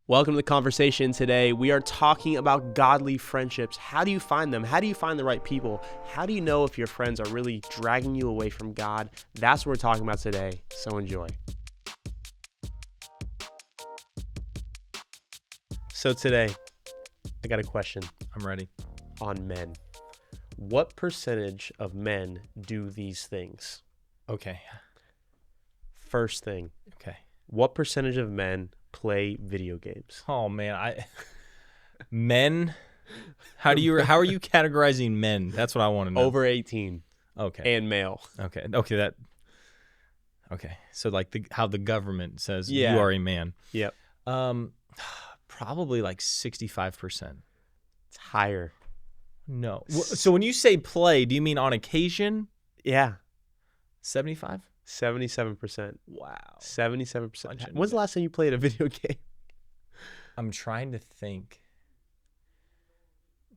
Welcome to the conversation today. We are talking about godly friendships. How do you find them? How do you find the right people? How do you know if your friends are really dragging you away from God? That's what we're talking about today. So enjoy. So today, I got a question I'm ready. on men. What percentage of men do these things? Okay. First thing, Okay. what percentage of men play video games? Oh man, men. How are you categorizing men? That's what I want to know. Over 18 Okay. and male. Okay. Okay. So like how the government says Yeah. you are a man. Yep. Probably like 65%. It's higher. No. So when you say play, do you mean on occasion? Yeah. 75? 77%. Wow. 77%. When's the last time you played a video game? I'm trying to think.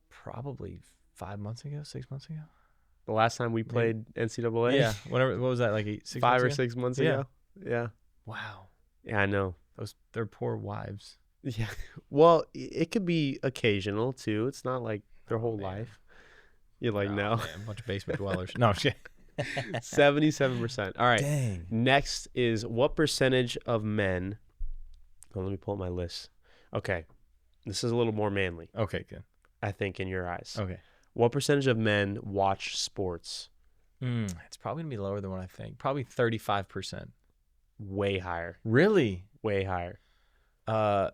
Probably 5 months ago, 6 months ago. The last time we played NCAA? Yeah. Whatever. What was that? Like 6 5 months or ago? 6 months Yeah. ago? Yeah. Wow. Yeah, I know. Their poor wives. Yeah. Well, it could be occasional too. It's not like their whole life. You're like, no. Man, a bunch of basement dwellers. No, shit. 77%. All right. Dang. Next is what percentage of men. Oh, let me pull up my list. Okay. This is a little more manly, Okay, good. I think, in your eyes. Okay. What percentage of men watch sports? It's probably going to be lower than what I think. Probably 35%. Way higher. Really? Way higher. 72%.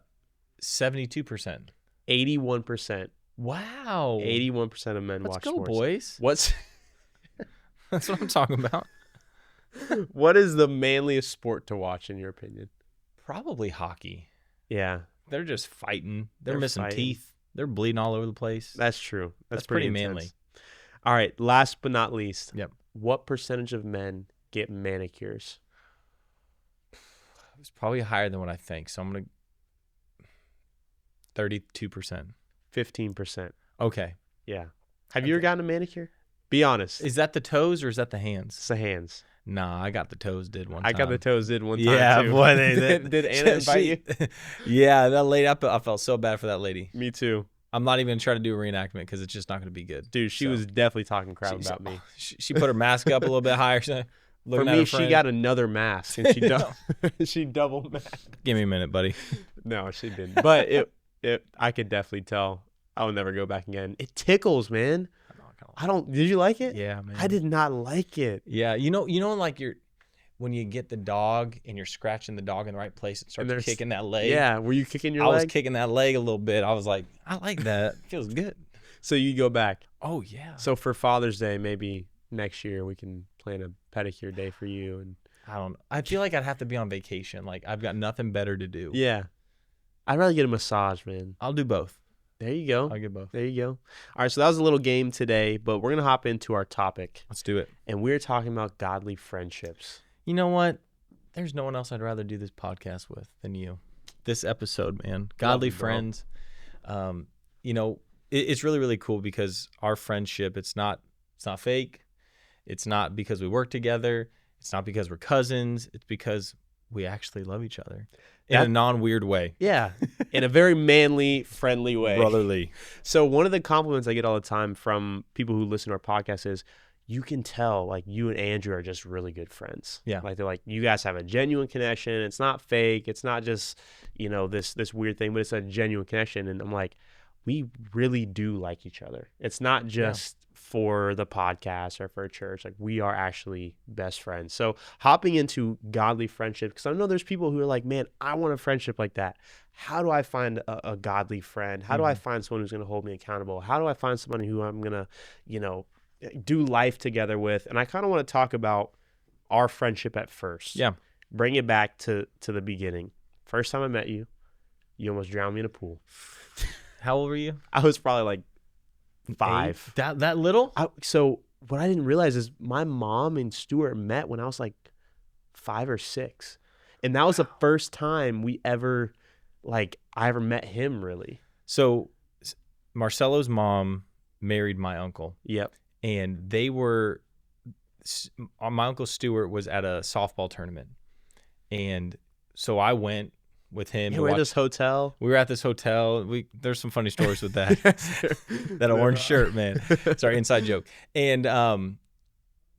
81%. Wow. 81% of men Let's watch go, sports. boys. That's what I'm talking about. What is the manliest sport to watch in your opinion? Probably hockey. Yeah, They're just fighting. They're They're missing fighting. teeth. They're bleeding all over the place. that's true. That's pretty pretty intense. manly. All right, last but not least. Yep. What percentage of men get manicures? It's probably higher than what I think. So I'm going to 32%. 15%. Okay. Yeah. Have you ever gotten a manicure? Be honest. Is that the toes or is that the hands? It's the hands. Nah, I got the toes did one time. I got the toes did one time Yeah, too. boy, did Anna invite you? Yeah, that lady. I felt so bad for that lady. Me too. I'm not even trying to do a reenactment because it's just not going to be good. Dude, she So, was definitely talking crap about me. She put her mask up a little bit higher. For Looking at me, her she friend. got another mask and she double masked. Give me a minute, buddy. No, she didn't. But I could definitely tell I'll never go back again. It tickles, man. Did you like it? Yeah, man. I did not like it. Yeah, you know, like when you get the dog and you're scratching the dog in the right place, it starts kicking that leg. Yeah, were you kicking your I leg? was kicking that leg a little bit. I was like, I like that. It feels good. So you go back. Oh yeah. So for Father's Day, maybe next year we can plan a pedicure day for you. And I feel like I'd have to be on vacation. Like I've got nothing better to do. yeah, I'd rather get a massage, man. I'll do both. There you go. I'll get both. There you go. All right, so that was a little game today, but we're going to hop into our topic. Let's do it. And we're talking about godly friendships. You know what? There's no one else I'd rather do this podcast with than you. This episode, man. Godly friends. You know, it's really, really cool because our friendship, it's not fake. It's not because we work together. It's not because we're cousins. It's because we actually love each other in a non-weird way. Yeah, in a very manly, friendly way. Brotherly. So one of the compliments I get all the time from people who listen to our podcast is, you can tell, like, you and Andrew are just really good friends. Yeah. Like, they're like, you guys have a genuine connection. It's not fake. It's not just, this weird thing, but it's a genuine connection. And I'm like, we really do like each other. It's not just for the podcast or for a church. Like, we are actually best friends. So hopping into godly friendship, because I know there's people who are like, man, I want a friendship like that. How do I find a godly friend? How do I find someone who's going to hold me accountable? How do I find somebody who I'm going to, do life together with? And I kind of want to talk about our friendship at first. Yeah. Bring it back to the beginning. First time I met you, you almost drowned me in a pool. How old were you? I was probably like 5. 8? That little? So what I didn't realize is my mom and Stuart met when I was like 5 or 6. And that was the first time I ever met him, really. So Marcelo's mom married my uncle. Yep. And my uncle Stuart was at a softball tournament. And so I went with him. Yeah, we're at this hotel. We were at this hotel. There's some funny stories with that. That orange shirt, man. Sorry, inside joke. And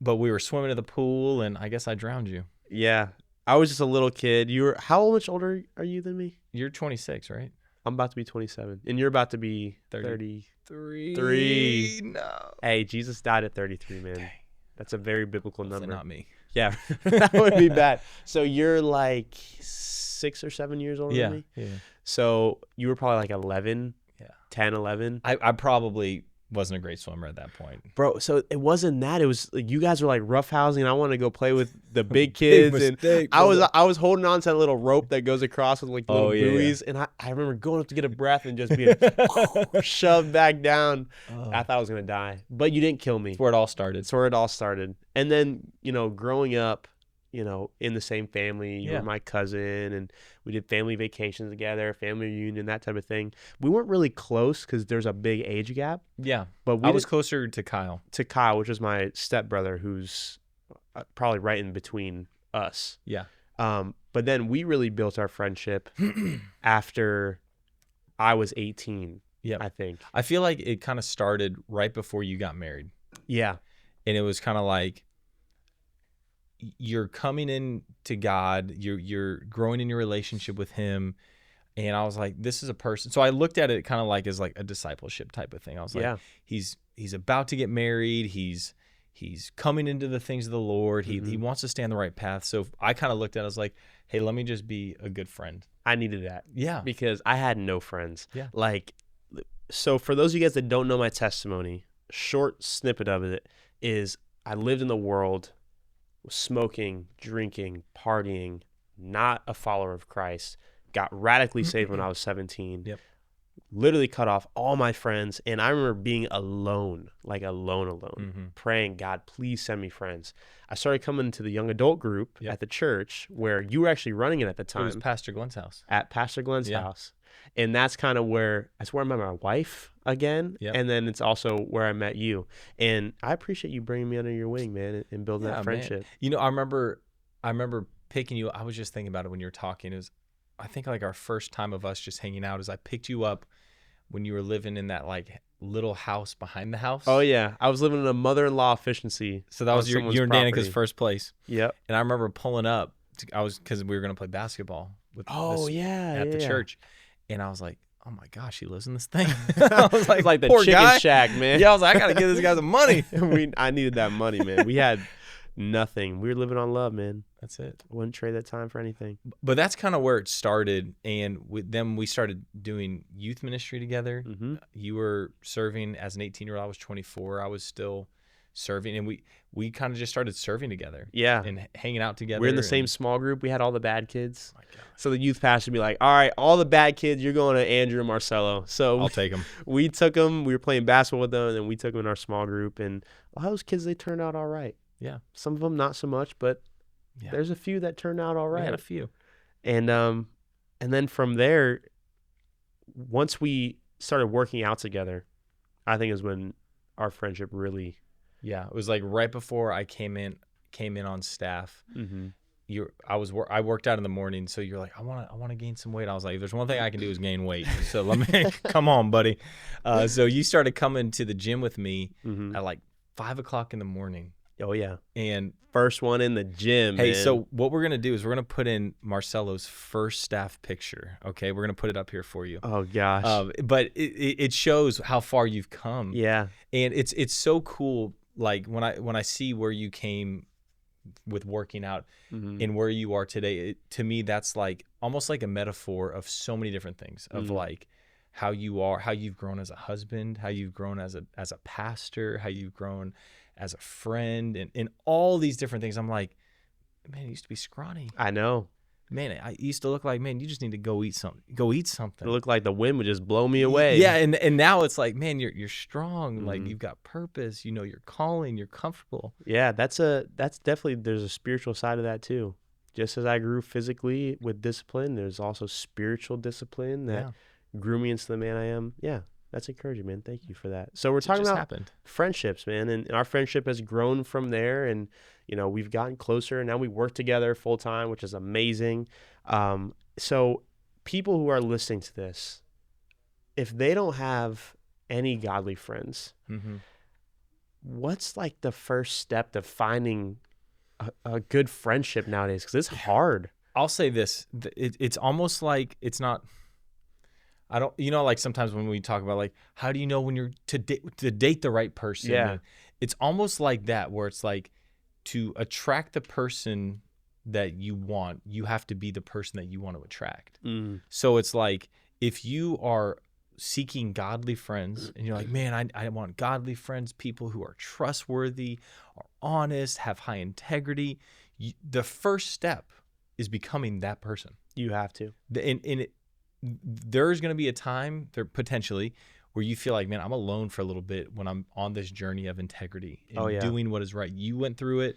but we were swimming at the pool, and I guess I drowned you. Yeah, I was just a little kid. How much older are you than me? You're 26, right? I'm about to be 27, and you're about to be 33. No. Hey, Jesus died at 33, man. Dang. That's a very biblical number. Not me. Yeah, that would be bad. So you're like 6 or 7 years older than me? Yeah. So you were probably like 11, 10, 11. I probably wasn't a great swimmer at that point. Bro, so it wasn't that. It was like you guys were like roughhousing, and I wanted to go play with the big kids. Big mistake, and I was holding on to that little rope that goes across with like little buoys. And I remember going up to get a breath and just being shoved back down. I thought I was going to die. But you didn't kill me. That's where it all started. That's where it all started. And then, growing up, in the same family, you were my cousin, and we did family vacations together, family reunion, that type of thing. We weren't really close because there's a big age gap. Yeah. But I was closer to Kyle. Which is my stepbrother, who's probably right in between us. Yeah. But then we really built our friendship after I was 18, I think. I feel like it kind of started right before you got married. Yeah. And it was kind of like, you're coming in to God, you're growing in your relationship with him. And I was like, this is a person. So I looked at it kind of like as like a discipleship type of thing. I was like, he's about to get married. He's coming into the things of the Lord. He wants to stay on the right path. So I kind of looked at it, I was like, hey, let me just be a good friend. I needed that. Yeah. Because I had no friends. Yeah. Like, so for those of you guys that don't know my testimony, short snippet of it is I lived in the world smoking, drinking, partying, not a follower of Christ, got radically saved when I was 17, literally cut off all my friends. And I remember being alone, like alone, praying, God, please send me friends. I started coming to the young adult group at the church where you were actually running it at the time. It was Pastor Glenn's house. At Pastor Glenn's house. And that's kind of where I met my wife again. Yep. And then it's also where I met you. And I appreciate you bringing me under your wing, man, and building that friendship. Man. I remember picking you. I was just thinking about it when you were talking. It was, I think, like our first time of us just hanging out is I picked you up when you were living in that like little house behind the house. Oh yeah, I was living in a mother-in-law efficiency. So that was your and Danica's first place. Yep. And I remember pulling up. Because we were gonna play basketball with at the church. And I was like, oh my gosh, he lives in this thing. I was like the poor chicken guy. shack, man. Yeah, I was like, I got to give this guy some money. I needed that money, man. We had nothing. We were living on love, man. That's it. Wouldn't trade that time for anything. But that's kind of where it started. And then we started doing youth ministry together. You were serving as an 18-year-old. I was 24. I was still serving. And we kind of just started serving together. Yeah. And hanging out together. We're in the same small group. We had all the bad kids. Oh my gosh. So the youth pastor would be like, all right, all the bad kids, you're going to Andrew and Marcelo. So I'll take them. We took them. We were playing basketball with them, and then we took them in our small group. And all those kids, they turned out all right. Yeah. Some of them not so much, but there's a few that turned out all right. We had a few. And then from there, once we started working out together, I think is when our friendship really. Yeah, it was like right before I came in on staff. I worked out in the morning, so you're like, I want to gain some weight. I was like, if there's one thing I can do is gain weight. So let me come on, buddy. So you started coming to the gym with me at like 5:00 in the morning. Oh yeah, and first one in the gym. Hey, man. so what we're gonna do is we're gonna put in Marcelo's first staff picture. Okay, we're gonna put it up here for you. Oh gosh, but it shows how far you've come. Yeah, and it's so cool. Like when I see where you came with working out and where you are today, to me that's like almost like a metaphor of so many different things of like how you've grown as a husband, how you've grown as a pastor, how you've grown as a friend, and all these different things. I'm like, man, I used to be scrawny. I know. Man, I used to look like, man, you just need to go eat something. Go eat something. It looked like the wind would just blow me away. Yeah, and now it's like, man, you're strong. Like you've got purpose. You know your calling. You're comfortable. Yeah, that's definitely, there's a spiritual side of that too. Just as I grew physically with discipline, there's also spiritual discipline that grew me into the man I am. Yeah, that's encouraging, man. Thank you for that. So we're talking about friendships, man, and our friendship has grown from there, and we've gotten closer, and now we work together full time, which is amazing. So people who are listening to this, if they don't have any godly friends, what's like the first step to finding a good friendship nowadays? Because it's hard. I'll say this. It's almost like it's not, I don't, like sometimes when we talk about like, how do you know when you're to date the right person? Yeah. It's almost like that, where it's like, to attract the person that you want, you have to be the person that you want to attract. So it's like, if you are seeking godly friends and you're like, man, I want godly friends, people who are trustworthy, are honest, have high integrity, the first step is becoming that person. You have to. There's going to be a time there potentially where you feel like, man, I'm alone for a little bit when I'm on this journey of integrity and doing what is right. You went through it.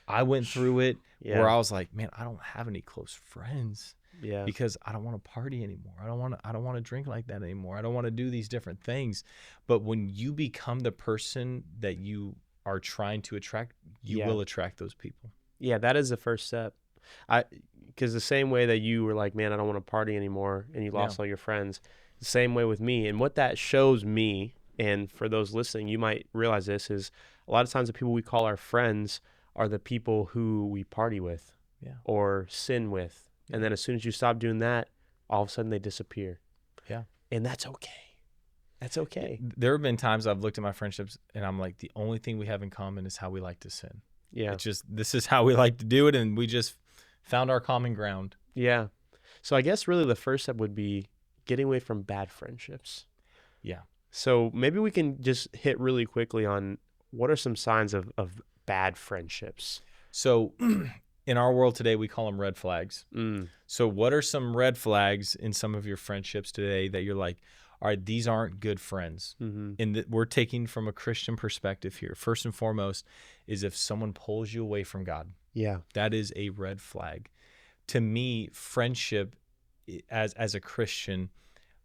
I went through it where I was like, man, I don't have any close friends because I don't want to party anymore. I don't want to drink like that anymore. I don't want to do these different things. But when you become the person that you are trying to attract, you will attract those people. Yeah, that is the first step. Because the same way that you were like, man, I don't want to party anymore, and you lost all your friends, the same way with me. And what that shows me, and for those listening, you might realize this, is a lot of times the people we call our friends are the people who we party with or sin with. And then as soon as you stop doing that, all of a sudden they disappear. Yeah. And that's okay. That's okay. There have been times I've looked at my friendships and I'm like, the only thing we have in common is how we like to sin. Yeah. It's just, this is how we like to do it. And we just found our common ground. Yeah. So I guess really the first step would be getting away from bad friendships. Yeah. So maybe we can just hit really quickly on what are some signs of bad friendships. So in our world today, we call them red flags. So what are some red flags in some of your friendships today that you're like, all right, these aren't good friends? And we're taking from a Christian perspective here. First and foremost is if someone pulls you away from God. Yeah. That is a red flag. To me, friendship as a Christian,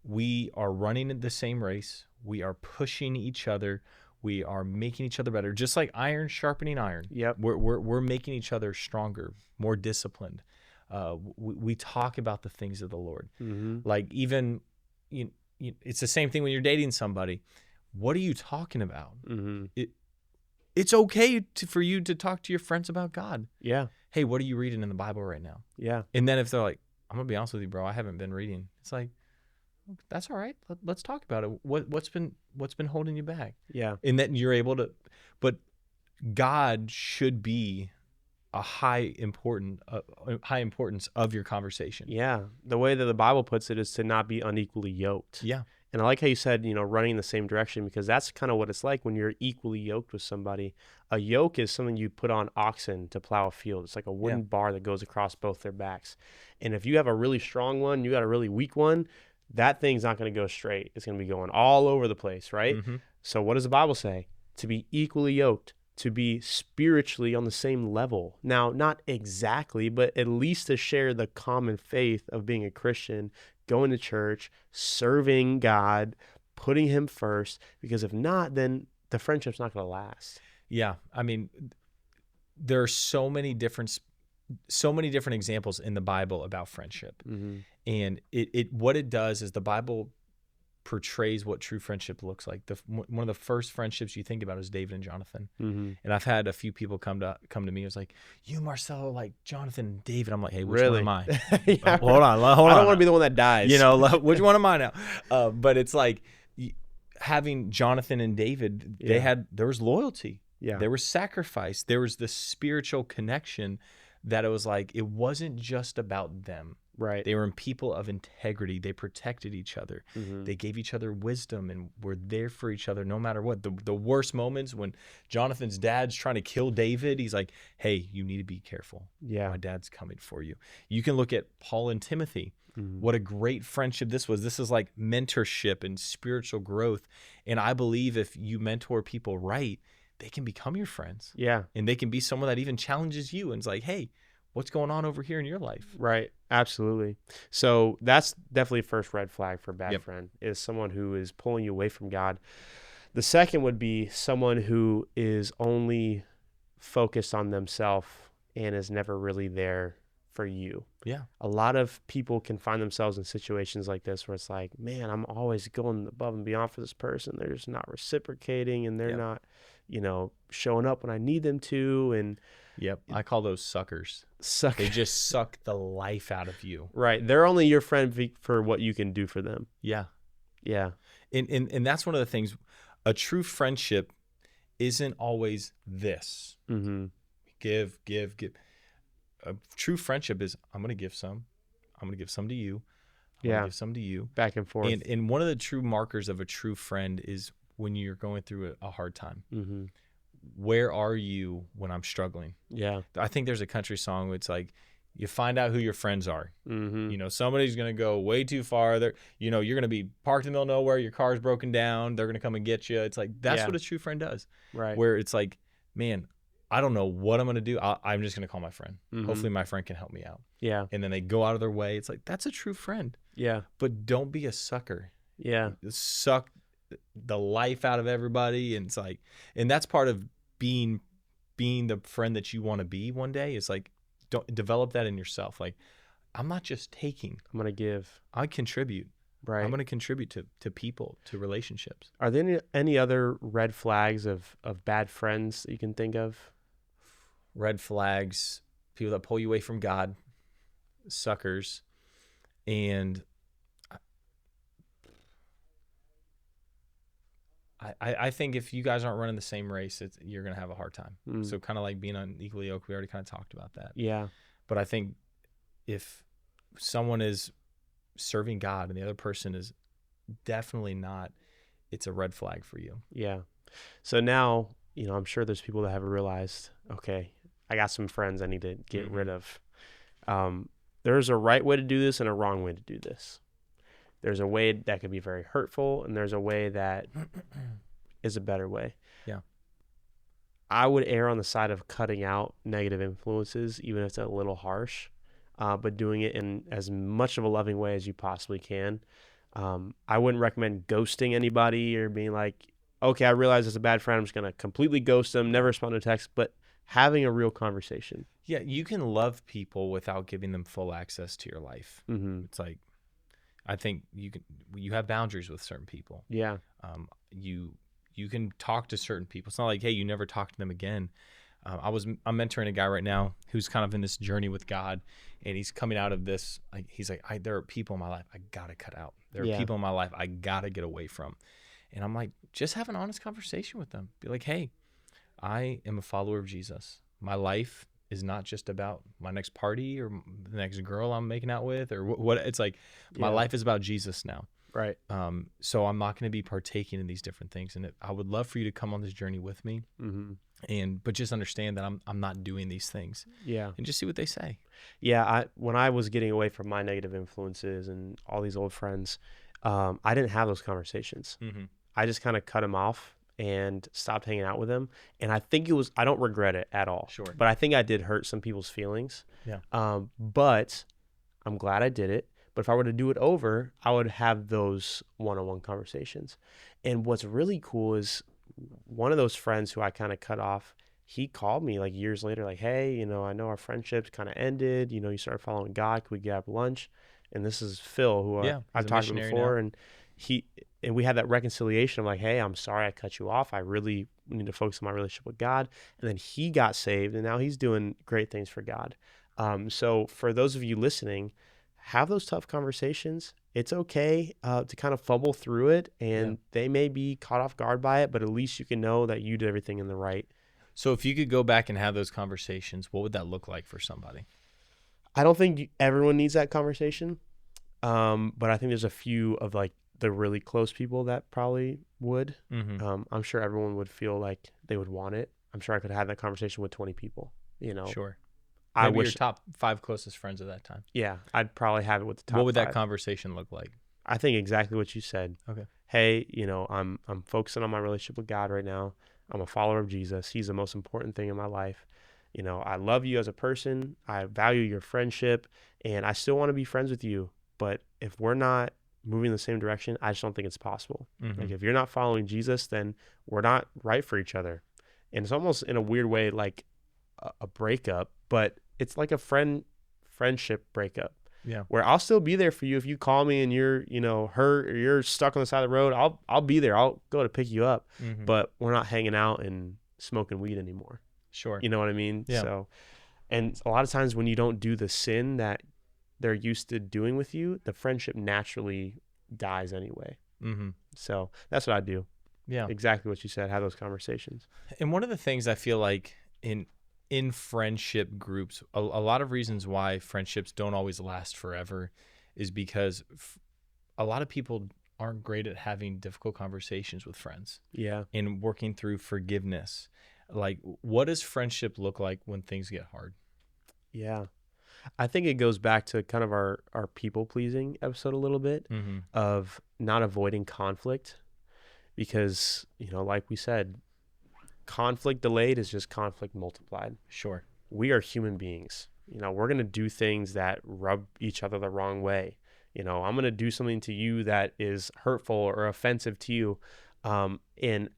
we are running the same race. We are pushing each other. We are making each other better, just like iron sharpening iron. Yep. We're making each other stronger, more disciplined. We talk about the things of the Lord. Like even, it's the same thing when you're dating somebody. What are you talking about? It's okay for you to talk to your friends about God. Yeah. Hey, what are you reading in the Bible right now? Yeah. And then if they're like, I'm gonna be honest with you, bro, I haven't been reading. It's like, that's all right. Let's talk about it. What's been holding you back? Yeah. And then you're able to, but God should be a high importance of your conversation. Yeah. The way that the Bible puts it is to not be unequally yoked. Yeah. And I like how you said, running in the same direction, because that's kind of what it's like when you're equally yoked with somebody. A yoke is something you put on oxen to plow a field. It's like a wooden bar that goes across both their backs. And if you have a really strong one, you got a really weak one, that thing's not going to go straight. It's going to be going all over the place, right? So what does the Bible say? To be equally yoked, to be spiritually on the same level. Now, not exactly, but at least to share the common faith of being a Christian, going to church, serving God, putting him first, because if not, then the friendship's not going to last. Yeah. I mean, there are so many different examples in the Bible about friendship. And what it does is the Bible portrays what true friendship looks like. One of the first friendships you think about is David and Jonathan. And I've had a few people come to me. It was like, you, Marcelo, like Jonathan and David. I'm like, hey, which one am I? Yeah, hold on. I don't want to be the one that dies. Which one am I now? But it's like having Jonathan and David, there was loyalty. Yeah. There was sacrifice. There was the spiritual connection that it was like, it wasn't just about them. Right. They were people of integrity. They protected each other. They gave each other wisdom and were there for each other no matter what. The worst moments when Jonathan's dad's trying to kill David, he's like, hey, you need to be careful. Yeah. My dad's coming for you. You can look at Paul and Timothy. What a great friendship this was. This is like mentorship and spiritual growth. And I believe if you mentor people right, they can become your friends. Yeah. And they can be someone that even challenges you and is like, hey, what's going on over here in your life? Right. Absolutely. So that's definitely first red flag for a bad friend, is someone who is pulling you away from God. The second would be someone who is only focused on themselves and is never really there for you. Yeah. A lot of people can find themselves in situations like this where it's like, man, I'm always going above and beyond for this person. They're just not reciprocating, and they're Yep. not, showing up when I need them to. And Yep. I call those suckers. suck. They just suck the life out of you. Right. They're only your friend for what you can do for them. Yeah. Yeah. And that's one of the things. A true friendship isn't always this. Mm-hmm. Give. A true friendship is, I'm going to give some. I'm going to give some to you. I'm going to give some to you. Back and forth. And one of the true markers of a true friend is when you're going through a hard time. Mm-hmm. Where are you when I'm struggling? Yeah. I think there's a country song where it's like, you find out who your friends are. Mm-hmm. Somebody's going to go way too far. You're going to be parked in the middle of nowhere. Your car's broken down. They're going to come and get you. It's like, that's what a true friend does. Right. Where it's like, man, I don't know what I'm going to do. I'm just going to call my friend. Mm-hmm. Hopefully my friend can help me out. Yeah. And then they go out of their way. It's like, that's a true friend. Yeah. But don't be a sucker. Yeah. Suck the life out of everybody. And it's like, and that's part of being the friend that you want to be one day. Is like, don't develop that in yourself. Like, I'm not just taking. I'm going to give. I contribute. Right. I'm going to contribute to people, to relationships. Are there any other red flags of bad friends that you can think of? Red flags, people that pull you away from God, suckers, and I think if you guys aren't running the same race, you're going to have a hard time. So kind of like being unequally yoked, we already kind of talked about that. Yeah. But I think if someone is serving God and the other person is definitely not, it's a red flag for you. Yeah. So now, I'm sure there's people that have realized, okay, I got some friends I need to get rid of. There's a right way to do this and a wrong way to do this. There's a way that could be very hurtful, and there's a way that is a better way. Yeah. I would err on the side of cutting out negative influences, even if it's a little harsh, but doing it in as much of a loving way as you possibly can. I wouldn't recommend ghosting anybody or being like, okay, I realize it's a bad friend, I'm just going to completely ghost them, never respond to text, but having a real conversation. Yeah, you can love people without giving them full access to your life. Mm-hmm. It's like, I think you have boundaries with certain people. Yeah. You can talk to certain people. It's not like, hey, you never talk to them again. I'm mentoring a guy right now who's kind of in this journey with God, and he's coming out of this. He's like, there are people in my life I gotta cut out. There are people in my life I gotta get away from. And I'm like, just have an honest conversation with them. Be like, hey, I am a follower of Jesus. My life is not just about my next party or the next girl I'm making out with or what. It's like, my life is about Jesus now. Right. So I'm not going to be partaking in these different things. And I would love for you to come on this journey with me. Mm-hmm. But just understand that I'm not doing these things. Yeah. And just see what they say. Yeah. When I was getting away from my negative influences and all these old friends, I didn't have those conversations. Mm-hmm. I just kind of cut them off and stopped hanging out with them. And I think I don't regret it at all. Sure. But I think I did hurt some people's feelings. Yeah. But I'm glad I did it. But if I were to do it over, I would have those one-on-one conversations. And what's really cool is one of those friends who I kind of cut off, he called me like years later, like, hey, I know our friendship's kind of ended. You started following God. Could we grab lunch? And this is Phil, who I've talked to before. Now. And we had that reconciliation of like, hey, I'm sorry I cut you off. I really need to focus on my relationship with God. And then he got saved, and now he's doing great things for God. So for those of you listening, have those tough conversations. It's okay to kind of fumble through it, and they may be caught off guard by it, but at least you can know that you did everything in the right. So if you could go back and have those conversations, what would that look like for somebody? I don't think everyone needs that conversation, but I think there's a few of like the really close people that probably would. Mm-hmm. I'm sure everyone would feel like they would want it. I'm sure I could have that conversation with 20 people. Sure. I Maybe wish your top 5 closest friends at that time. Yeah, I'd probably have it with the top. What would 5. that conversation look like? I think exactly what you said. Okay. Hey, I'm focusing on my relationship with God right now. I'm a follower of Jesus. He's the most important thing in my life. I love you as a person. I value your friendship, and I still want to be friends with you. But if we're not moving in the same direction, I just don't think it's possible. Mm-hmm. Like if you're not following Jesus, then we're not right for each other. And it's almost in a weird way like a breakup, but it's like a friend friendship breakup. Yeah. Where I'll still be there for you if you call me and you're, hurt or you're stuck on the side of the road. I'll be there. I'll go to pick you up. Mm-hmm. But we're not hanging out and smoking weed anymore. Sure. You know what I mean? Yeah. So, and a lot of times when you don't do the sin that they're used to doing with you, the friendship naturally dies anyway. Mm-hmm. So that's what I do. Yeah. Exactly what you said. Have those conversations. And one of the things I feel like in friendship groups, a lot of reasons why friendships don't always last forever is because a lot of people aren't great at having difficult conversations with friends. Yeah. And working through forgiveness. Like, what does friendship look like when things get hard? Yeah. I think it goes back to kind of our people pleasing episode a little bit Mm-hmm. of not avoiding conflict because, like we said, conflict delayed is just conflict multiplied. Sure. We are human beings. We're going to do things that rub each other the wrong way. I'm going to do something to you that is hurtful or offensive to you. And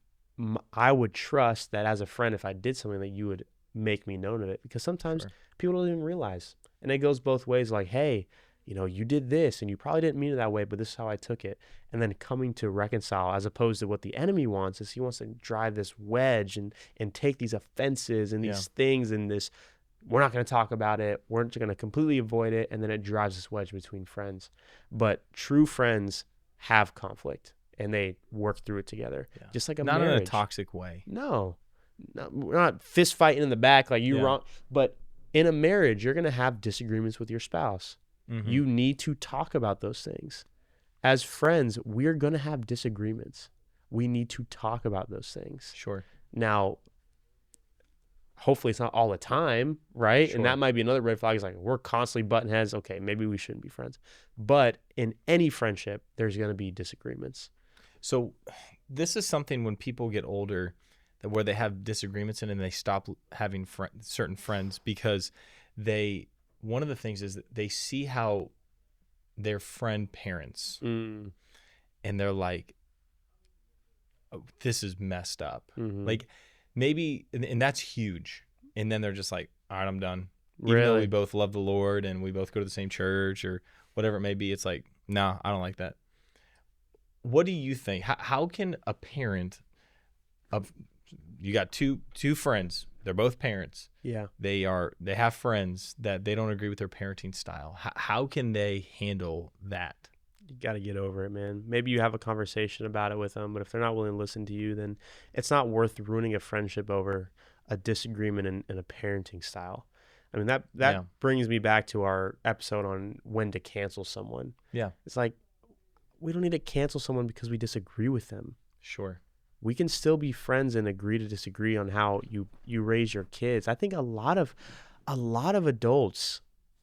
I would trust that as a friend, if I did something that you would make me known of it, because sometimes people don't even realize. And it goes both ways, like, hey, you did this and you probably didn't mean it that way, but this is how I took it. And then coming to reconcile, as opposed to what the enemy wants is he wants to drive this wedge and take these offenses and these things and this, we're not going to talk about it. We're just going to completely avoid it. And then it drives this wedge between friends. But true friends have conflict and they work through it together. Yeah. Just like a marriage. Not in a toxic way. No, we're not fist fighting in the back like you're wrong. But in a marriage, you're going to have disagreements with your spouse. Mm-hmm. You need to talk about those things. As friends, we're going to have disagreements. We need to talk about those things. Sure. Now, hopefully it's not all the time, right? Sure. And that might be another red flag. Is like, we're constantly butting heads. Okay, maybe we shouldn't be friends. But in any friendship, there's going to be disagreements. So this is something when people get older where they have disagreements and they stop having certain friends because one of the things is that they see how their friend parents and they're like, oh, this is messed up. Mm-hmm. Like maybe, and that's huge. And then they're just like, all right, I'm done. Even though we both love the Lord and we both go to the same church or whatever it may be, it's like, no, I don't like that. What do you think? How can a parent of, you got two friends, they're both parents. Yeah. They have friends that they don't agree with their parenting style. How can they handle that? You got to get over it, man. Maybe you have a conversation about it with them, but if they're not willing to listen to you, then it's not worth ruining a friendship over a disagreement in a parenting style. I mean, that brings me back to our episode on when to cancel someone. Yeah. It's like, we don't need to cancel someone because we disagree with them. Sure. We can still be friends and agree to disagree on how you raise your kids. I think a lot of adults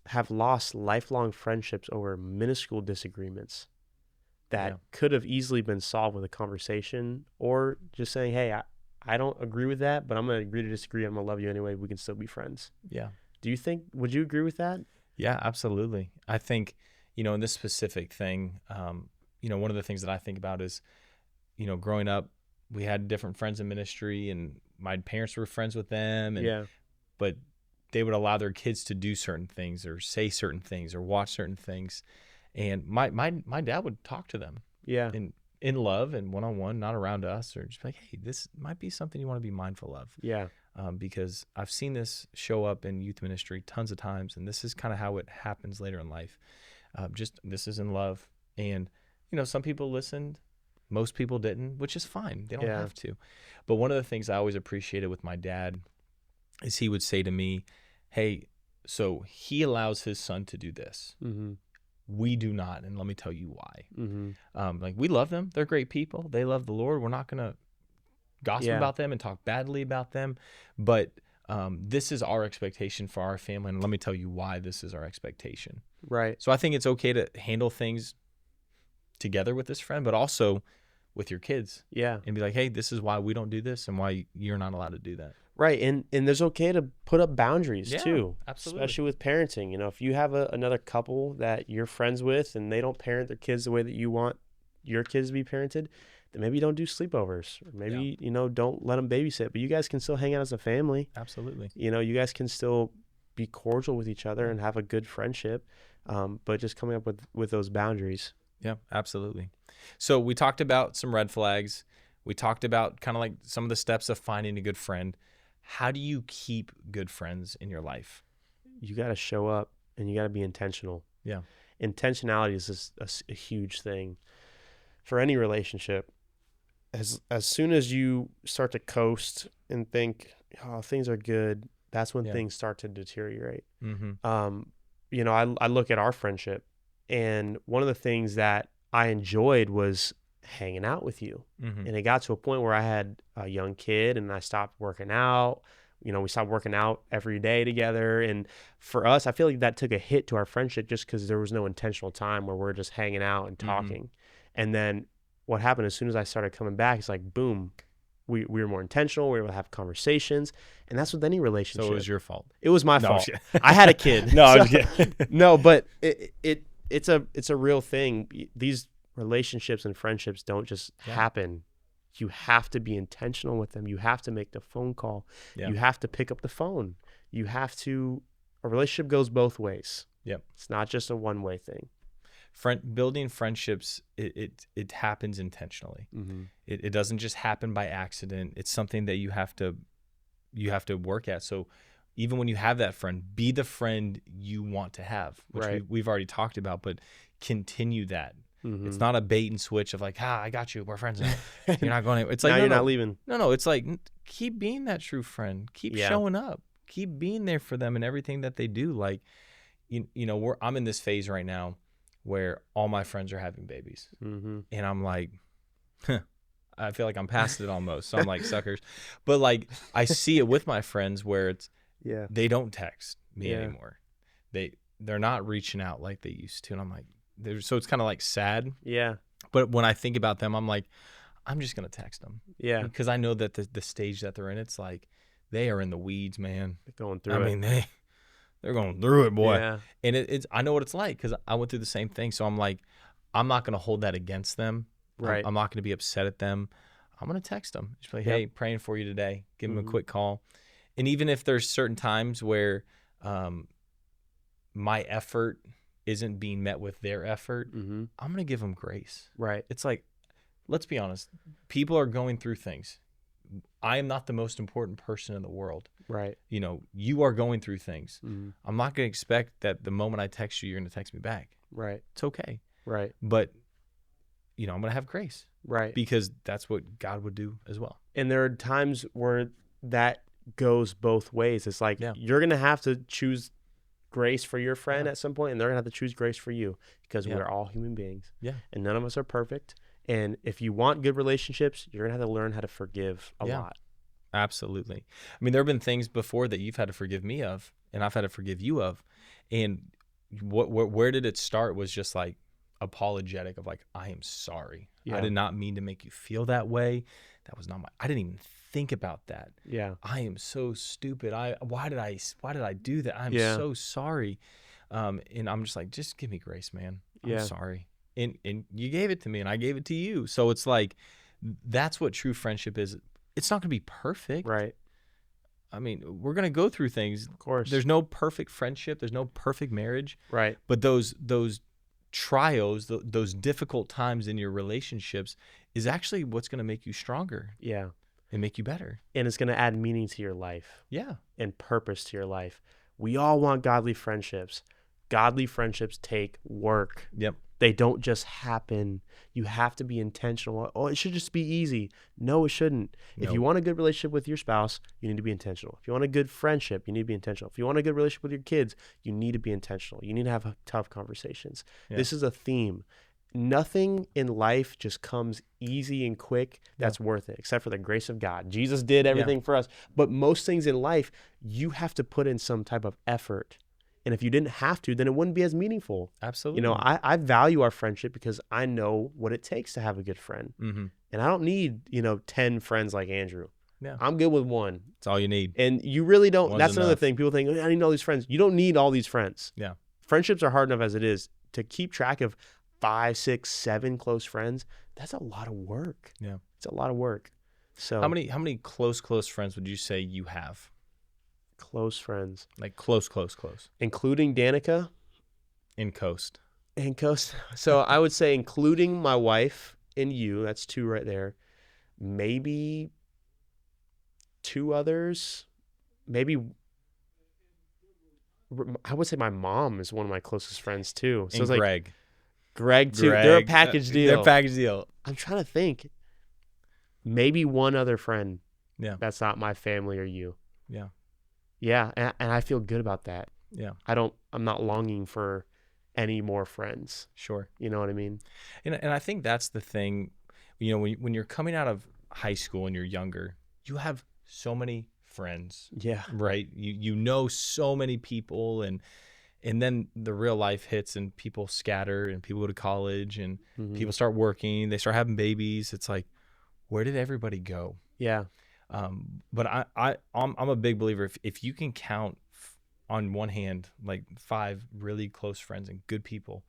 have lost lifelong friendships over minuscule disagreements that could have easily been solved with a conversation or just saying, hey, I don't agree with that, but I'm going to agree to disagree. I'm going to love you anyway. We can still be friends. Yeah. Would you agree with that? Yeah, absolutely. I think, in this specific thing, one of the things that I think about is, growing up, we had different friends in ministry and my parents were friends with them. But they would allow their kids to do certain things or say certain things or watch certain things. And my dad would talk to them in love and one-on-one, not around us, or just like, hey, this might be something you want to be mindful of. Yeah. Because I've seen this show up in youth ministry tons of times. And this is kind of how it happens later in life. This is in love. And, some people listened. Most people didn't, which is fine. They don't have to. But one of the things I always appreciated with my dad is he would say to me, hey, so he allows his son to do this. Mm-hmm. We do not. And let me tell you why. Mm-hmm. We love them. They're great people. They love the Lord. We're not going to gossip about them and talk badly about them. But this is our expectation for our family. And let me tell you why this is our expectation. Right. So I think it's okay to handle things together with this friend, but also with your kids. Yeah. And be like, hey, this is why we don't do this and why you're not allowed to do that. Right. And there's okay to put up boundaries too. Absolutely. Especially with parenting. If you have another couple that you're friends with and they don't parent their kids the way that you want your kids to be parented, then maybe don't do sleepovers. Or maybe, don't let them babysit. But you guys can still hang out as a family. Absolutely. You guys can still be cordial with each other and have a good friendship, but just coming up with those boundaries. Yeah, absolutely. So we talked about some red flags. We talked about kind of like some of the steps of finding a good friend. How do you keep good friends in your life? You got to show up and you got to be intentional. Yeah. Intentionality is just a huge thing for any relationship. As soon as you start to coast and think, oh, things are good, that's when things start to deteriorate. Mm-hmm. You know, I look at our friendship, and one of the things that I enjoyed was hanging out with you. Mm-hmm. And it got to a point where I had a young kid and I stopped working out. You know, we stopped working out every day together. And for us, I feel like that took a hit to our friendship just because there was no intentional time where we're just hanging out and talking. Mm-hmm. And then what happened as soon as I started coming back, it's like, boom, we were more intentional. We were able to have conversations. And that's with any relationship. So it was your fault. It was my fault. I had a kid. No, I'm just kidding. No, but it's a real thing. These relationships and friendships don't just happen. You have to be intentional with them. You have to make the phone call. Yeah. You have to pick up the phone. You have to, a relationship goes both ways. Yep. It's not just a one-way thing. Building friendships, it happens intentionally. Mm-hmm. It doesn't just happen by accident. It's something that you have to work at. So even when you have that friend, be the friend you want to have, which we've already talked about, but continue that. Mm-hmm. It's not a bait and switch of like, I got you. We're friends now. You're not going anywhere. It's like, you're not leaving. No. It's like, keep being that true friend. Keep showing up. Keep being there for them and everything that they do. Like, you know, I'm in this phase right now where all my friends are having babies. Mm-hmm. And I'm like, I feel like I'm past it almost. So I'm like, suckers. But like, I see it with my friends where it's, they don't text me anymore. They're not reaching out like they used to. And I'm like, so it's kind of like sad. Yeah. But when I think about them, I'm like, I'm just going to text them. Yeah. Because I know that the stage that they're in, it's like, they are in the weeds, man. They're going through it. I mean, they're going through it, boy. Yeah. And it's I know what it's like because I went through the same thing. So I'm like, I'm not going to hold that against them. Right. I'm not going to be upset at them. I'm going to text them. Just be like, hey, praying for you today. Give them a quick call. And even if there's certain times where my effort isn't being met with their effort, I'm going to give them grace. Right. It's like, let's be honest. People are going through things. I am not the most important person in the world. Right. You know, you are going through things. I'm not going to expect that the moment I text you, you're going to text me back. Right. It's okay. Right. But, you know, I'm going to have grace. Right. Because that's what God would do as well. And there are times where that goes both ways. It's like you're going to have to choose grace for your friend at some point, and they're going to have to choose grace for you because we're all human beings. Yeah. And none of us are perfect. And if you want good relationships, you're going to have to learn how to forgive a lot. Absolutely. I mean, there have been things before that you've had to forgive me of, and I've had to forgive you of. And where did it start was just like apologetic of like, I am sorry. I did not mean to make you feel that way. That was not I didn't even think about that. Yeah. I am so stupid. Why did I do that? I'm so sorry. And I'm just like, just give me grace, man. I'm sorry. And you gave it to me and I gave it to you. So it's like, that's what true friendship is. It's not going to be perfect. Right. I mean, we're going to go through things. Of course. There's no perfect friendship. There's no perfect marriage. Right. But those trials, those difficult times in your relationships is actually what's going to make you stronger. Yeah. And make you better. And it's going to add meaning to your life. Yeah. And purpose to your life. We all want godly friendships. Godly friendships take work. Yep. They don't just happen. You have to be intentional. Oh, it should just be easy. No, it shouldn't. If you want a good relationship with your spouse, you need to be intentional. If you want a good friendship, you need to be intentional. If you want a good relationship with your kids, you need to be intentional. You need to have tough conversations. Yeah. This is a theme. Nothing in life just comes easy and quick that's worth it, except for the grace of God. Jesus did everything for us. But most things in life, you have to put in some type of effort. And if you didn't have to, then it wouldn't be as meaningful. Absolutely. You know, I value our friendship because I know what it takes to have a good friend. Mm-hmm. And I don't need, 10 friends like Andrew. Yeah. I'm good with one. That's all you need. And you really don't. One's that's enough. Another thing. People think, I need all these friends. You don't need all these friends. Yeah. Friendships are hard enough as it is. To keep track of 5, 6, 7 close friends, that's a lot of work. Yeah. It's a lot of work. So how many close friends would you say you have? Close friends. Like close. Including Danica In Coast. and Coast. So I would say including my wife and you. That's 2 right there. Maybe 2 others. Maybe I would say my mom is one of my closest friends too. So And it's like Greg too. They're a package deal. They're a package deal. I'm trying to think. Maybe one other friend. Yeah. That's not my family or you. Yeah. Yeah, and I feel good about that. Yeah. I'm not longing for any more friends. Sure. You know what I mean? And I think that's the thing, when you're coming out of high school and you're younger, you have so many friends, Yeah. right? You know so many people, and then the real life hits and people scatter and people go to college and people start working, they start having babies. It's like, where did everybody go? Yeah. But I'm a big believer, if you can count on one hand like 5 really close friends and good people,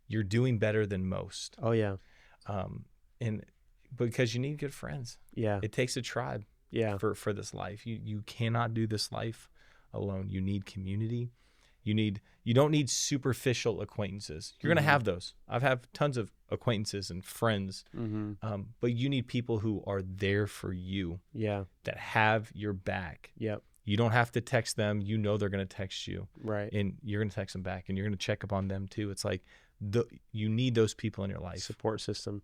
you're doing better than most. Oh yeah. And because you need good friends. Yeah. It takes a tribe. Yeah. For this life. You cannot do this life alone. You need community. You don't need superficial acquaintances. You're gonna have those. I've had tons of acquaintances and friends, but you need people who are there for you. Yeah. That have your back. Yep. You don't have to text them. You know they're gonna text you. Right. And you're gonna text them back, and you're gonna check up on them too. It's like you need those people in your life. Support system.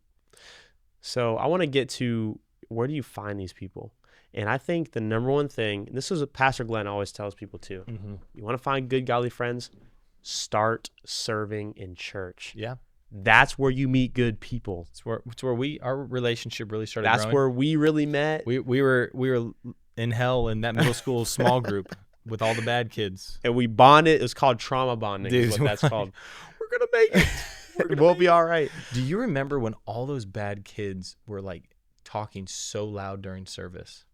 So I want to get to, where do you find these people? And I think the number one thing, and this is what Pastor Glenn always tells people too, you want to find good, godly friends, start serving in church. Yeah. That's where you meet good people. It's where our relationship really started That's growing. where we really met. We were in hell in that middle school small group with all the bad kids. And we bonded. It was called trauma bonding. Dude, is what that's called. We're going to make it. We'll be all right. Do you remember when all those bad kids were like talking so loud during service?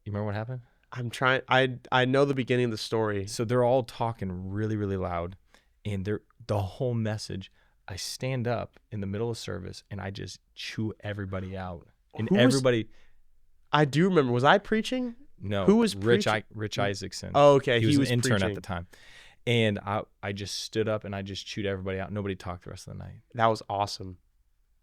You remember what happened? I'm trying. I know the beginning of the story. So they're all talking really, really loud, and the whole message. I stand up in the middle of service and I just chew everybody out. And I do remember. Was I preaching? No. Who was Rich preaching? Isaacson. Oh, okay. He was an intern preaching at the time. And I just stood up and I just chewed everybody out. Nobody talked the rest of the night. That was awesome.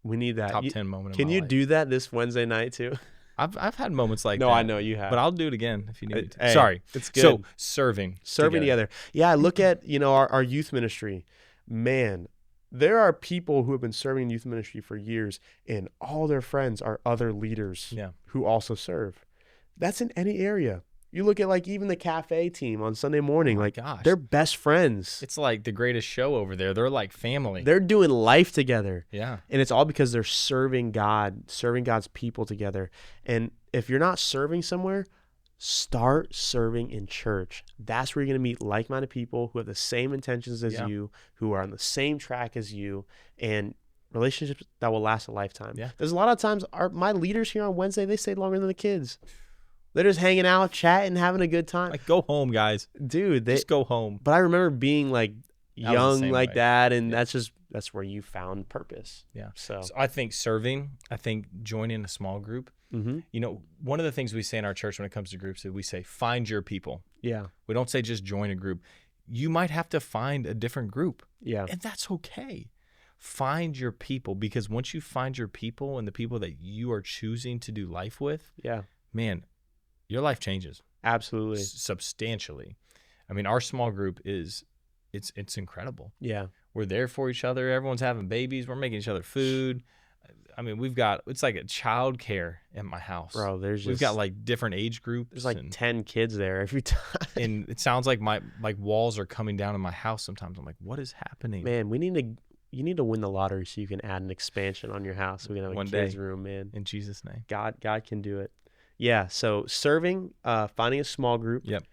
We need that. Top 10 moment of Can my you life. do that this Wednesday night too? I've had moments like that. No, I know you have. But I'll do it again if you need me to. Hey, Sorry. it's good. So serving together. Yeah, look at, our youth ministry. Man, there are people who have been serving in youth ministry for years, and all their friends are other leaders who also serve. That's in any area. You look at like even the cafe team on Sunday morning, gosh. They're best friends. It's like the greatest show over there. They're like family. They're doing life together. Yeah. And it's all because they're serving God, serving God's people together. And if you're not serving somewhere, start serving in church. That's where you're going to meet like-minded people who have the same intentions as you, who are on the same track as you, and relationships that will last a lifetime. Yeah. There's a lot of times my leaders here on Wednesday, they stay longer than the kids. They're just hanging out, chatting, having a good time. Like, go home, guys. Dude, just go home. But I remember being like young like way. that, and that's where you found purpose. Yeah. So I think serving, joining a small group. One of the things we say in our church when it comes to groups is we say, find your people. Yeah. We don't say just join a group. You might have to find a different group. Yeah. And that's okay. Find your people, because once you find your people and the people that you are choosing to do life with, man, your life changes. Absolutely. Substantially. I mean, our small group it's incredible. Yeah. We're there for each other. Everyone's having babies. We're making each other food. I mean, it's like a child care at my house. Bro, we've got like different age groups. There's like 10 kids there every time. And it sounds like my walls are coming down in my house sometimes. I'm like, what is happening? Man, you need to win the lottery so you can add an expansion on your house. We can have a kids room, man. In Jesus' name. God can do it. Yeah, so serving, finding a small group. Yep.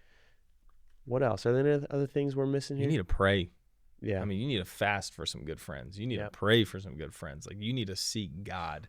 What else? Are there any other things we're missing here? You need to pray. Yeah. I mean, you need to fast for some good friends. You need to pray for some good friends. Like, you need to seek God,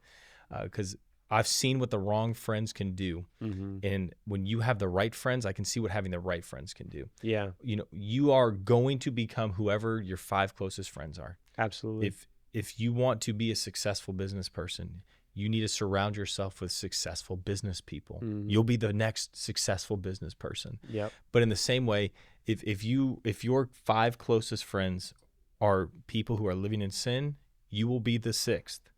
because I've seen what the wrong friends can do. Mm-hmm. And when you have the right friends, I can see what having the right friends can do. Yeah. You are going to become whoever your 5 closest friends are. Absolutely. If you want to be a successful business person, you need to surround yourself with successful business people. Mhm. You'll be the next successful business person. Yep. But in the same way, if your 5 closest friends are people who are living in sin, you will be the 6th.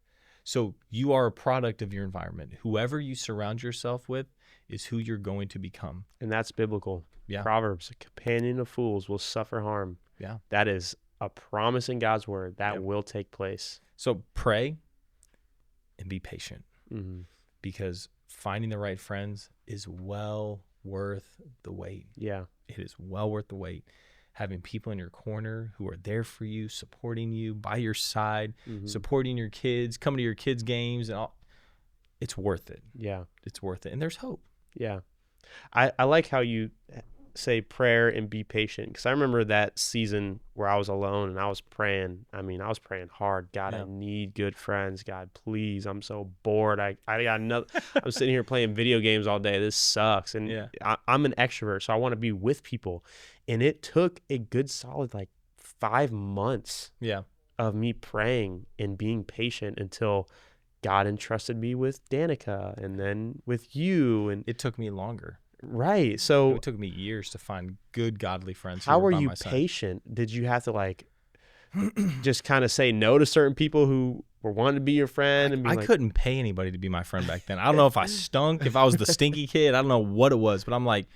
So you are a product of your environment. Whoever you surround yourself with is who you're going to become. And that's biblical. Yeah. Proverbs, a companion of fools will suffer harm. Yeah. That is a promise in God's word that Yep. will take place. So pray and be patient, Mm-hmm. because finding the right friends is well worth the wait. Yeah. It is well worth the wait. Having people in your corner who are there for you, supporting you, by your side, Mm-hmm. supporting your kids, coming to your kids' games, and all, it's worth it. Yeah. It's worth it. And there's hope. Yeah. I like how you say prayer and be patient, because I remember that season where I was alone and I was praying. I mean, I was praying hard. God, Yeah. I need good friends. God, please. I'm so bored. I got another. I'm sitting here playing video games all day. This sucks. And Yeah. I'm an extrovert, so I want to be with people. And it took a good solid 5 months Yeah. of me praying and being patient until God entrusted me with Danica and then with you. And It took me longer. right. So It took me years to find good, godly friends. how who were were by you my side. patient? Did you have to just kind of say no to certain people who were wanting to be your friend? And be I like, couldn't pay anybody to be my friend back then. I don't know if I stunk, if I was the stinky kid. I don't know what it was, but I'm like,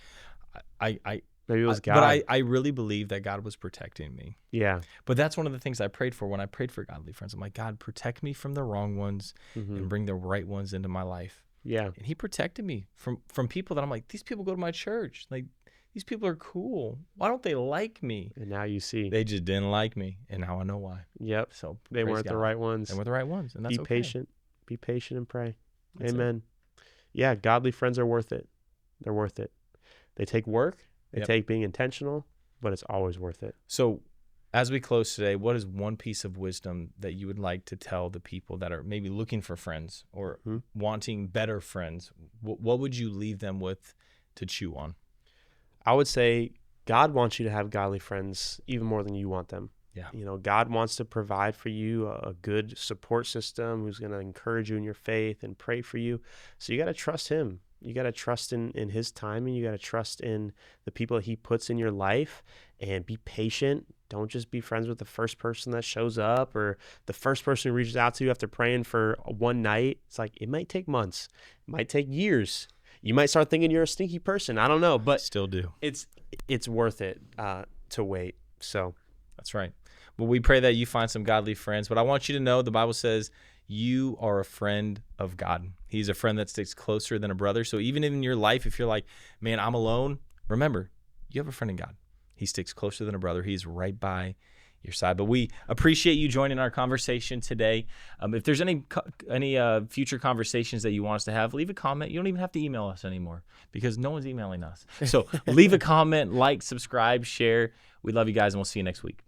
maybe it was God. But I really believe that God was protecting me. Yeah. But that's one of the things I prayed for when I prayed for godly friends. I'm like, God, protect me from the wrong ones Mhm. and bring the right ones into my life. Yeah. And he protected me from people that I'm like, these people go to my church. Like, these people are cool. Why don't they like me? And now you see. They just didn't like me. And now I know why. Yep. So They praise weren't the God. right ones. They were the right ones. And that's Be okay. patient. Be patient and pray. That's it. Amen. Yeah. Godly friends are worth it. They're worth it. They take work. They Yep. take being intentional, but it's always worth it. So as we close today, what is one piece of wisdom that you would like to tell the people that are maybe looking for friends or Mhm. wanting better friends? What would you leave them with to chew on? I would say God wants you to have godly friends even more than you want them. Yeah. God wants to provide for you a good support system who's going to encourage you in your faith and pray for you. So you got to trust him. You got to trust in his timing. You got to trust in the people that he puts in your life, and be patient. Don't just be friends with the first person that shows up or the first person who reaches out to you after praying for one night. It's like, it might take months. It might take years. You might start thinking you're a stinky person. I don't know, but Still do. it's worth it to wait. So That's right. Well, we pray that you find some godly friends, but I want you to know the Bible says you are a friend of God. He's a friend that sticks closer than a brother. So even in your life, if you're like, man, I'm alone, remember, you have a friend in God. He sticks closer than a brother. He's right by your side. But we appreciate you joining our conversation today. If there's any future conversations that you want us to have, leave a comment. You don't even have to email us anymore because no one's emailing us. So leave a comment, like, subscribe, share. We love you guys, and we'll see you next week.